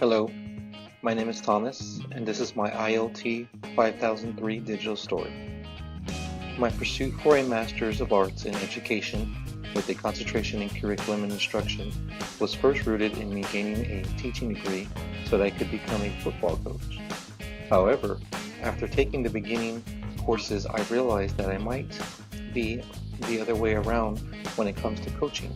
Hello, my name is Thomas, and this is my ILT 5003 digital story. My pursuit for a Master's of Arts in Education with a concentration in curriculum and instruction was first rooted in me gaining a teaching degree so that I could become a football coach. However, after taking the beginning courses, I realized that I might be the other way around when it comes to coaching.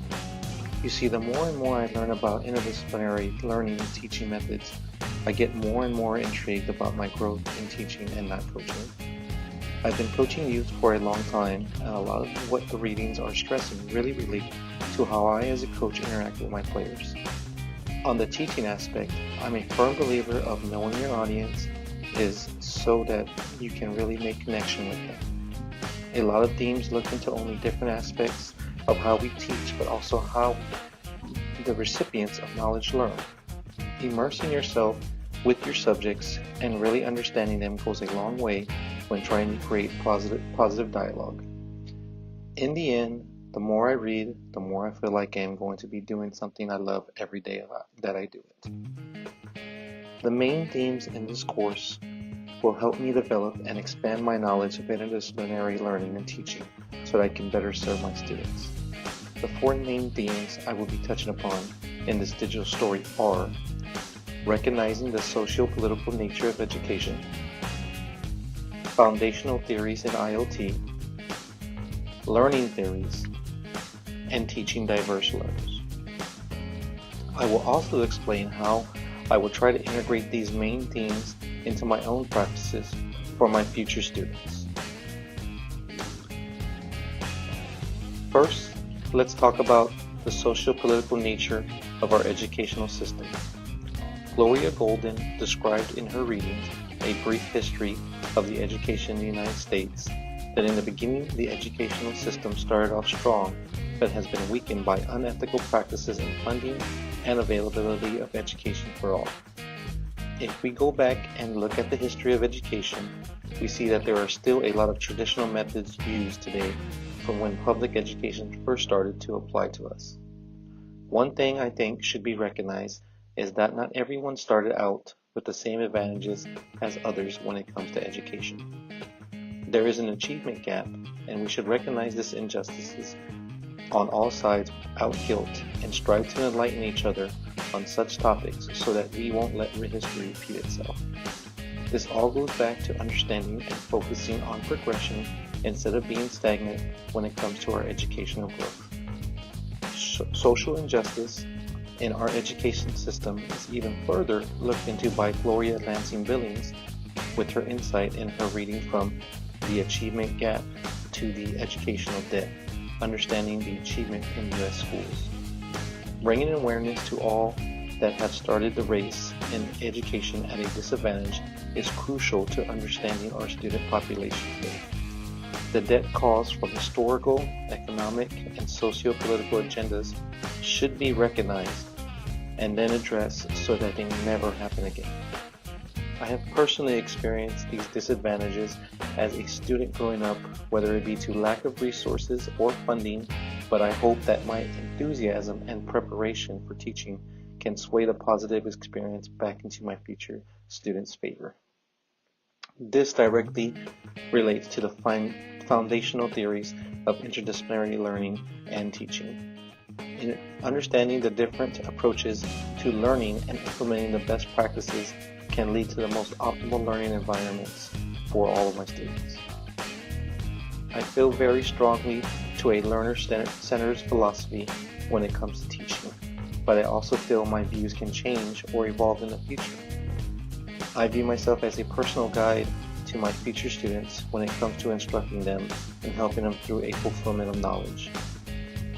You see, the more and more I learn about interdisciplinary learning and teaching methods, I get more and more intrigued about my growth in teaching and not coaching. I've been coaching youth for a long time, and a lot of what the readings are stressing really relate to how I as a coach interact with my players. On the teaching aspect, I'm a firm believer of knowing your audience is so that you can really make connection with them. A lot of themes look into only different aspects of how we teach, but also how the recipients of knowledge learn. Immersing yourself with your subjects and really understanding them goes a long way when trying to create positive dialogue. In the end, the more I read, the more I feel like I'm going to be doing something I love every day that I do it. The main themes in this course will help me develop and expand my knowledge of interdisciplinary learning and teaching so that I can better serve my students. The four main themes I will be touching upon in this digital story are recognizing the socio-political nature of education, foundational theories in ILT, learning theories, and teaching diverse learners. I will also explain how I will try to integrate these main themes into my own practices for my future students. First, let's talk about the socio-political nature of our educational system. Gloria Golden described in her reading, A Brief History of the Education in the United States, that in the beginning the educational system started off strong but has been weakened by unethical practices in funding and availability of education for all. If we go back and look at the history of education, we see that there are still a lot of traditional methods used today from when public education first started to apply to us. One thing I think should be recognized is that not everyone started out with the same advantages as others when it comes to education. There is an achievement gap, and we should recognize this injustices on all sides without guilt and strive to enlighten each other on such topics so that we won't let history repeat itself. This all goes back to understanding and focusing on progression instead of being stagnant when it comes to our educational growth. Social injustice in our education system is even further looked into by Gloria Lansing-Billings with her insight in her reading from The Achievement Gap to the Educational Debt, Understanding the Achievement in U.S. Schools. Bringing awareness to all that have started the race in education at a disadvantage is crucial to understanding our student population today. The debt caused from historical, economic, and socio-political agendas should be recognized and then addressed so that they never happen again. I have personally experienced these disadvantages as a student growing up, whether it be to lack of resources or funding, but I hope that my enthusiasm and preparation for teaching can sway the positive experience back into my future students' favor. This directly relates to the foundational theories of interdisciplinary learning and teaching. In understanding the different approaches to learning and implementing the best practices can lead to the most optimal learning environments for all of my students. I feel very strongly to a learner-centered philosophy when it comes to teaching, but I also feel my views can change or evolve in the future. I view myself as a personal guide to my future students when it comes to instructing them and helping them through a fulfillment of knowledge.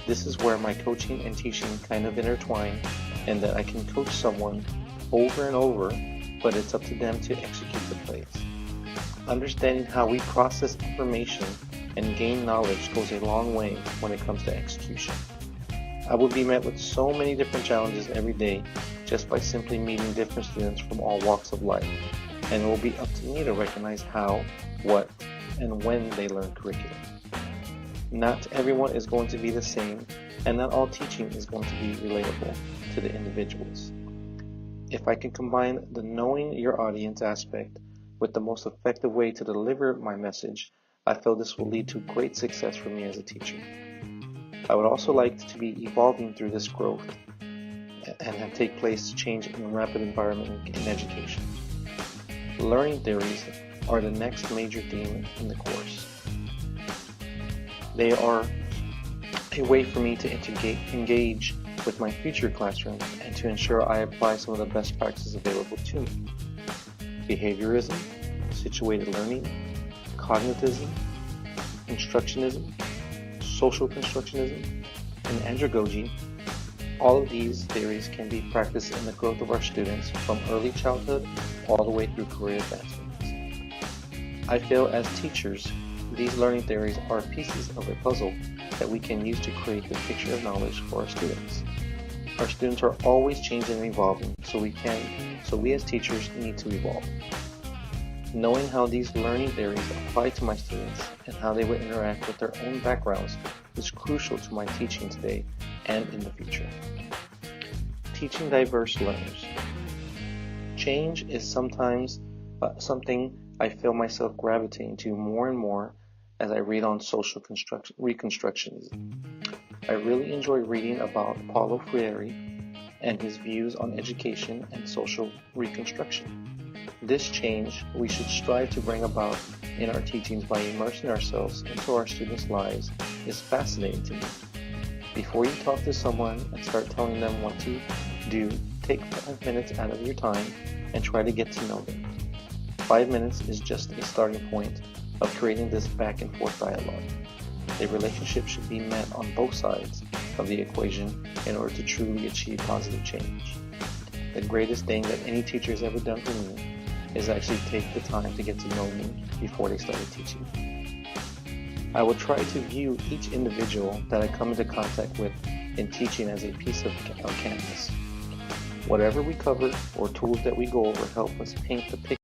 This is where my coaching and teaching kind of intertwine, and that I can coach someone over and over, but it's up to them to execute the plays. Understanding how we process information and gain knowledge goes a long way when it comes to execution. I will be met with so many different challenges every day just by simply meeting different students from all walks of life, and it will be up to me to recognize how, what, and when they learn curriculum. Not everyone is going to be the same, and not all teaching is going to be relatable to the individuals. If I can combine the knowing your audience aspect with the most effective way to deliver my message, I feel this will lead to great success for me as a teacher. I would also like to be evolving through this growth and have take place to change in a rapid environment in education. Learning theories are the next major theme in the course. They are a way for me to engage with my future classroom and to ensure I apply some of the best practices available to me. Behaviorism, situated learning, cognitivism, instructionism, social constructionism, and andragogy. All of these theories can be practiced in the growth of our students from early childhood all the way through career advancement. I feel as teachers, these learning theories are pieces of a puzzle that we can use to create the picture of knowledge for our students. Our students are always changing and evolving, so we as teachers need to evolve. Knowing how these learning theories apply to my students and how they will interact with their own backgrounds is crucial to my teaching today and in the future. Teaching diverse learners. Change is sometimes something I feel myself gravitating to more and more as I read on social reconstructionism. I really enjoy reading about Paulo Freire and his views on education and social reconstruction. This change we should strive to bring about in our teachings by immersing ourselves into our students' lives is fascinating to me. Before you talk to someone and start telling them what to do, take 5 minutes out of your time and try to get to know them. 5 minutes is just a starting point of creating this back and forth dialogue. A relationship should be met on both sides of the equation in order to truly achieve positive change. The greatest thing that any teacher has ever done for me is actually take the time to get to know me before they started teaching. I will try to view each individual that I come into contact with in teaching as a piece of canvas. Whatever we cover or tools that we go over help us paint the picture